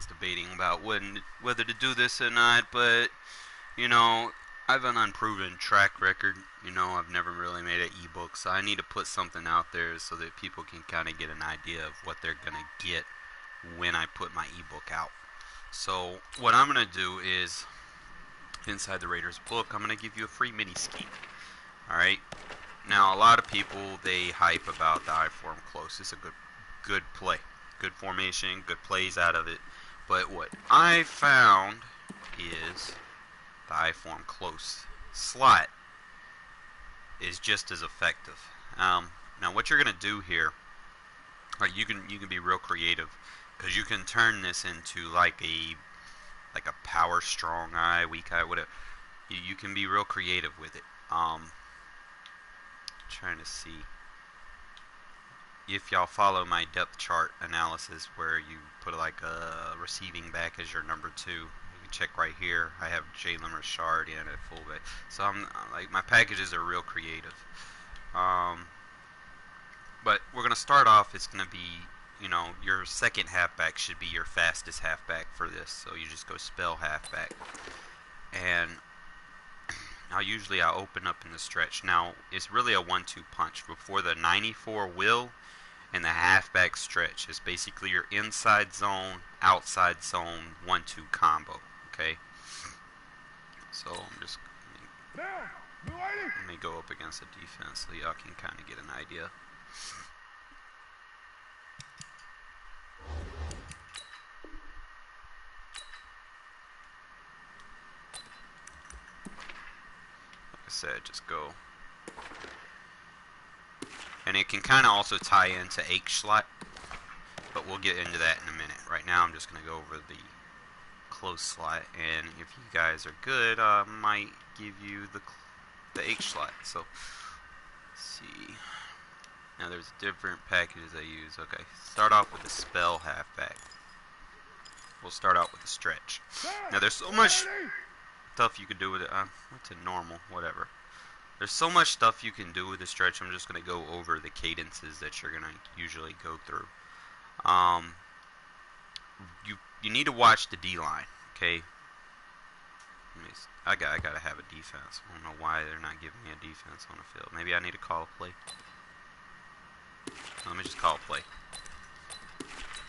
was debating about whether to do this or not, but you know, I have an unproven track record. You know, I've never really made an ebook, so I need to put something out there so that people can kind of get an idea of what they're gonna get when I put my ebook out. So what I'm gonna do is, inside the Raiders book, I'm gonna give you a free mini scheme. All right. Now, a lot of people, they hype about the I-form close. It's a good play, good formation, good plays out of it. But what I found is the I-form close slot is just as effective. Now, what you're gonna do here, like you can be real creative, because you can turn this into like a power strong eye, weak eye, whatever. You can be real creative with it. Trying to see if y'all follow my depth chart analysis where you put like a receiving back as your number 2. You can check right here. I have Jalen Richard in at fullback. So I'm like, my packages are real creative. But we're gonna start off. It's gonna be, you know, your second halfback should be your fastest halfback for this. So you just go spell halfback, and I'll open up in the stretch. Now, it's really a 1-2 punch. Before the 94 will and the halfback stretch, it's basically your inside zone, outside zone, 1-2 combo. Okay? So, let me go up against the defense so y'all can kind of get an idea. Said just go, and it can kind of also tie into H slot, but we'll get into that in a minute. Right now I'm just going to go over the close slot, and if you guys are good, I might give you the H slot. So let's see, now there's different packages I use. Okay, start off with the spell halfback. We'll start out with the stretch. Now there's so much stuff you can do with it. What's a normal? Whatever. There's so much stuff you can do with the stretch. I'm just going to go over the cadences that you're going to usually go through. You need to watch the D-line, okay? I gotta have a defense. I don't know why they're not giving me a defense on the field. Maybe I need to call a play. Let me just call a play.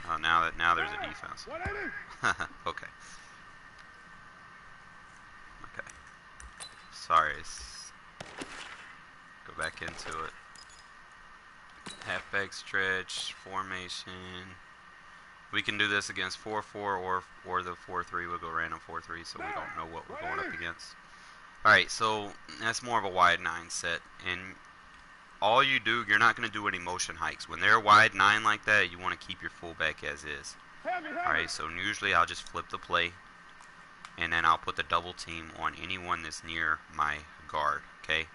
Oh, now there's a defense. Okay. Sorry. Go back into it. Halfback stretch, formation. We can do this against 4-4 or the 4-3. We'll go random 4-3 so we don't know what we're going up against. Alright, so that's more of a wide 9 set. And all you do, you're not going to do any motion hikes. When they're wide 9 like that, you want to keep your fullback as is. Alright, so usually I'll just flip the play, and then I'll put the double team on anyone that's near my guard, okay?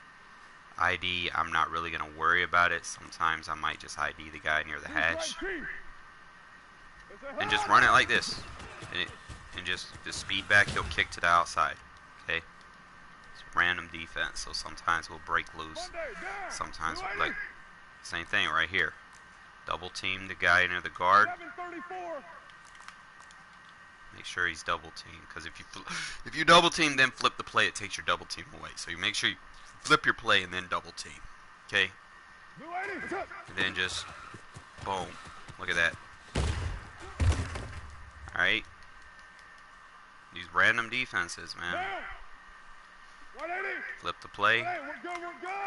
ID, I'm not really going to worry about it. Sometimes I might just ID the guy near the hash and just run it like this. And just speed back, he'll kick to the outside, okay? It's random defense, so sometimes we'll break loose. Sometimes, like, same thing right here. Double team the guy near the guard. Make sure he's double teamed, because if you double team then flip the play, it takes your double team away. So you make sure you flip your play and then double team, okay? And then just boom, look at that. All right, these random defenses, man. Flip the play,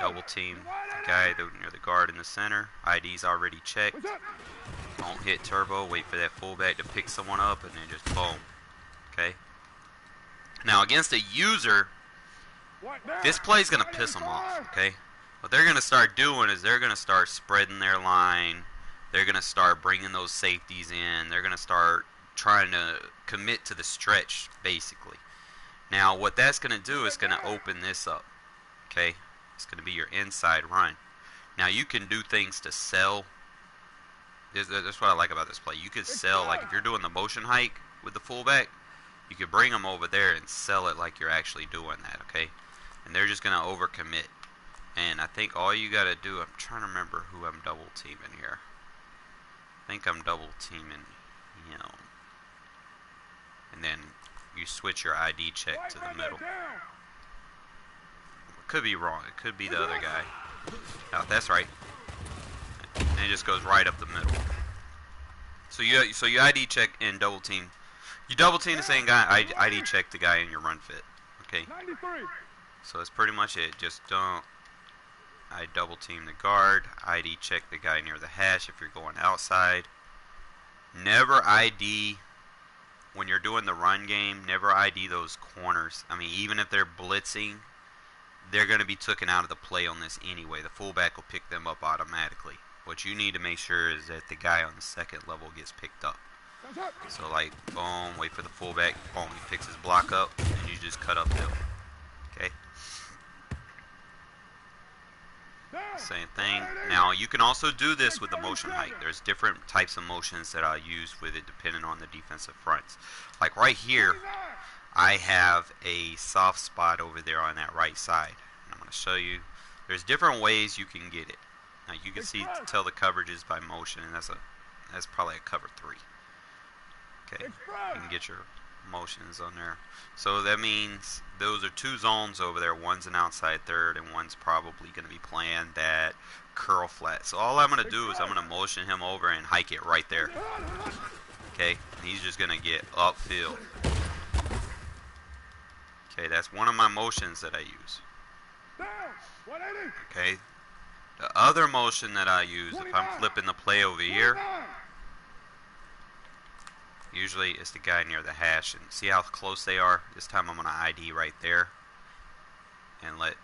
double team the guy near the guard in the center. ID's already checked. Don't hit turbo, wait for that fullback to pick someone up, and then just boom. Okay? Now, against a user, this play's going to piss them off, okay? What they're going to start doing is they're going to start spreading their line. They're going to start bringing those safeties in. They're going to start trying to commit to the stretch, basically. Now, what that's going to do is going to open this up, okay? It's going to be your inside run. Now, you can do things to sell. That's what I like about this play. You could sell, like if you're doing the motion hike with the fullback, you could bring them over there and sell it like you're actually doing that, okay? And they're just going to overcommit. And I think all you got to do, I'm trying to remember who I'm double teaming here. I think I'm double teaming him. you switch your ID check to the middle. Could be wrong. It could be the other guy. Oh, that's right. And it just goes right up the middle. So you ID check and double team. You double team the same guy. ID check the guy in your run fit. Okay. So that's pretty much it. Just don't. I double team the guard. ID check the guy near the hash if you're going outside. Never ID when you're doing the run game. Never ID those corners. I mean, even if they're blitzing, they're going to be taken out of the play on this anyway. The fullback will pick them up automatically. What you need to make sure is that the guy on the second level gets picked up. So like, boom, wait for the fullback, boom, he picks his block up, and you just cut uphill. Okay? Same thing. Now, you can also do this with the motion hike. There's different types of motions that I'll use with it depending on the defensive fronts. Like right here, I have a soft spot over there on that right side. And I'm going to show you. There's different ways you can get it. Now, you can see, tell the coverages by motion, and that's probably a cover 3. Okay, you can get your motions on there. So that means those are 2 zones over there. One's an outside third, and one's probably going to be playing that curl flat. So all I'm going to do is I'm going to motion him over and hike it right there. Okay, and he's just going to get upfield. Okay, that's one of my motions that I use. Okay, the other motion that I use, if I'm flipping the play over here, usually it's the guy near the hash, and see how close they are? This time I'm going to ID right there, and let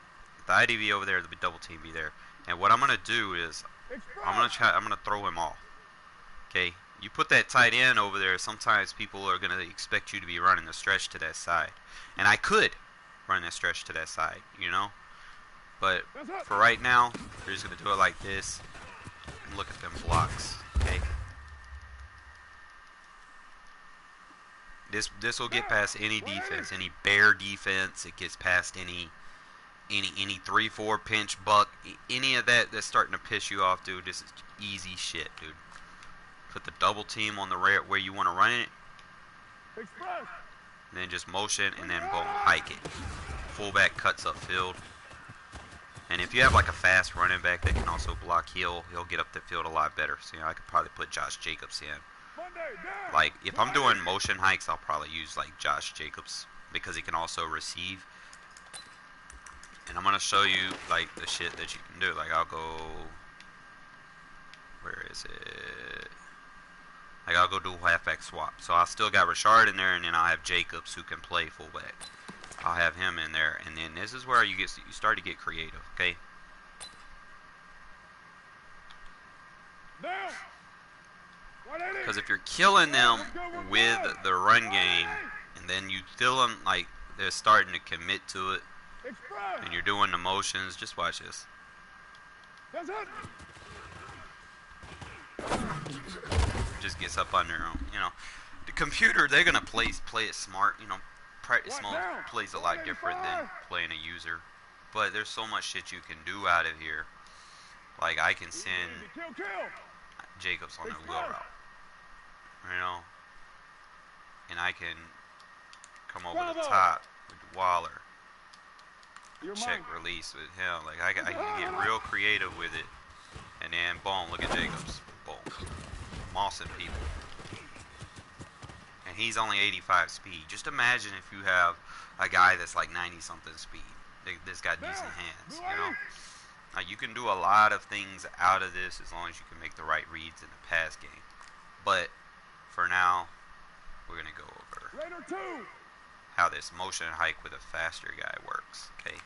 the ID be over there, the double team be there. And what I'm going to do is I'm going to throw him off. Okay, you put that tight end over there. Sometimes people are going to expect you to be running the stretch to that side, and I could run that stretch to that side, you know. But for right now, we're just going to do it like this. And look at them blocks. Okay. This will get past any defense, any bear defense. It gets past any 3-4 pinch buck, any of that that's starting to piss you off, dude. This is easy shit, dude. Put the double team on the where you want to run it. And then just motion and then boom, hike it. Fullback cuts upfield. And if you have like a fast running back that can also block, he'll get up the field a lot better. So I could probably put Josh Jacobs in. Like, if I'm doing motion hikes, I'll probably use, like, Josh Jacobs, because he can also receive. And I'm going to show you, like, the shit that you can do. Like, I'll go, where is it? Like, I'll go do halfback swap. So I still got Richard in there, and then I'll have Jacobs who can play fullback. I'll have him in there, and then this is where you start to get creative, okay? Because if you're killing them with the run game, and then you feel them like they're starting to commit to it, and you're doing the motions, just watch this. Just gets up on their own, you know. The computer, they're gonna play it smart, you know. Practice mode plays a lot different than playing a user, but there's so much shit you can do out of here. Like, I can send Jacobs on the wheel route, you know, and I can come over the top with Waller, check release with him. Like, I can get real creative with it, and then boom, look at Jacobs, boom, mossing people, and he's only 85 speed. Just imagine if you have a guy that's like 90 something speed. This got decent hands, you know. Now, you can do a lot of things out of this as long as you can make the right reads in the pass game. But for now, we're going to go over how this motion hike with a faster guy works. Okay,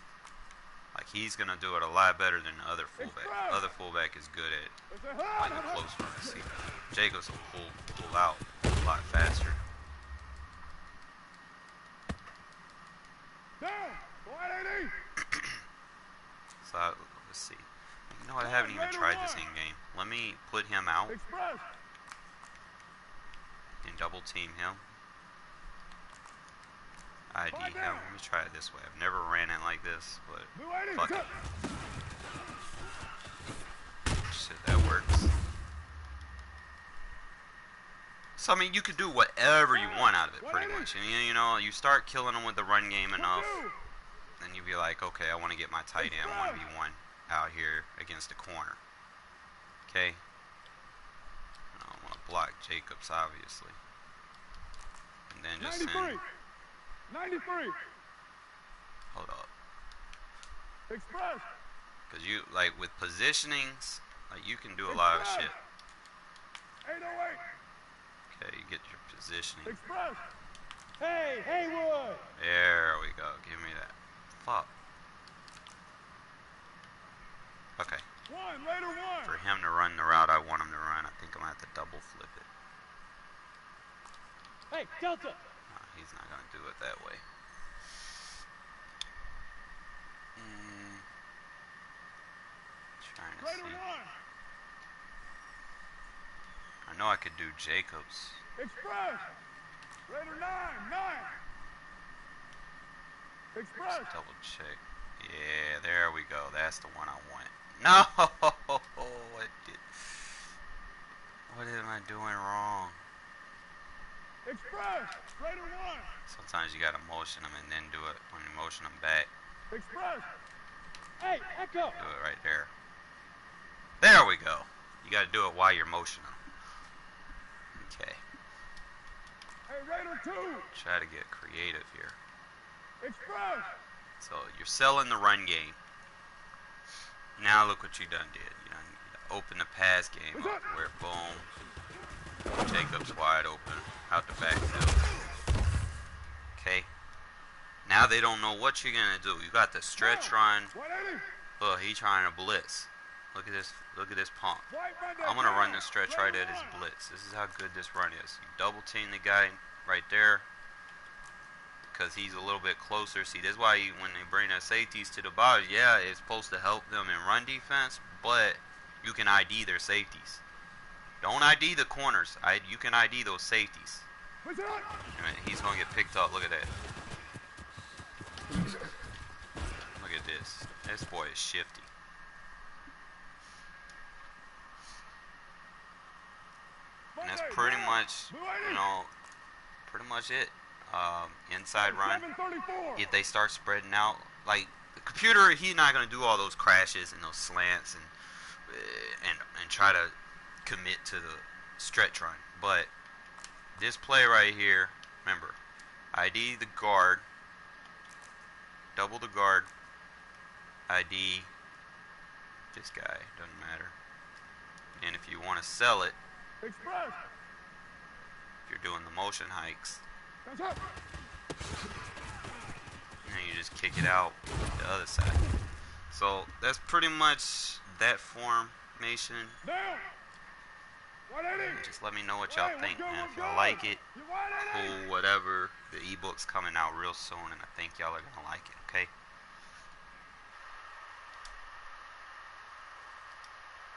like, he's going to do it a lot better than the other fullback. The other fullback is good at like a close run. See, Jacobs will pull out a lot faster. So let's see. You know what? I haven't even tried this in game. Let me put him out and double team him. ID him. Let me try it this way. I've never ran it like this, but fuck it. Shit, that works. So I mean, you could do whatever you want out of it, pretty much. And you know, you start killing them with the run game enough, then you be like, okay, I want to get my tight end 1v1 out here against the corner. Okay. I want to block Jacobs, obviously, and then just send. 93. Hold up. Express. Cause you like with positionings, like you can do a lot of shit. 808. Okay, you get your positioning. Express. Hey, Haywood. There we go. Give me that. Fuck. Okay. Raider 1. For him to run the route I want him to run, I think I'm gonna have to double flip it. Hey, Delta. No, he's not gonna do it that way. Trying to Raider see. 1. I know I could do Jacobs. Express. Raider 9. Express. Let's double check. Yeah, there we go. That's the one I want. No! What am I doing wrong? Express. Raider 1. Sometimes you gotta motion them and then do it when you motion them back. Express. Hey, Echo. Do it right there. There we go. You gotta do it while you're motioning them. Okay. Hey, Raider 2. Try to get creative here. Express. So you're selling the run game. Now look what you done did. You done open the pass game up where boom, Jacobs wide open out the backfield. Okay. Now they don't know what you're gonna do. You got the stretch run. Look, he trying to blitz. Look at this. Look at this pump. I'm gonna run this stretch right at his blitz. This is how good this run is. You double team the guy right there because he's a little bit closer. See, that's why when they bring their safeties to the bottom, yeah, it's supposed to help them in run defense, but you can ID their safeties. Don't ID the corners. You can ID those safeties. And he's gonna get picked up. Look at that. Look at this. This boy is shifty. And that's pretty much, you know, pretty much it. Inside run. If they start spreading out, like the computer, he's not gonna do all those crashes and those slants and try to commit to the stretch run. But this play right here, remember, ID the guard, double the guard, ID this guy, doesn't matter. And if you want to sell it, Express. if you're doing the motion hikes, and you just kick it out the other side. So that's pretty much that formation. Just let me know what y'all think, man. If y'all like it, cool, whatever. The ebook's coming out real soon, and I think y'all are gonna like it, okay?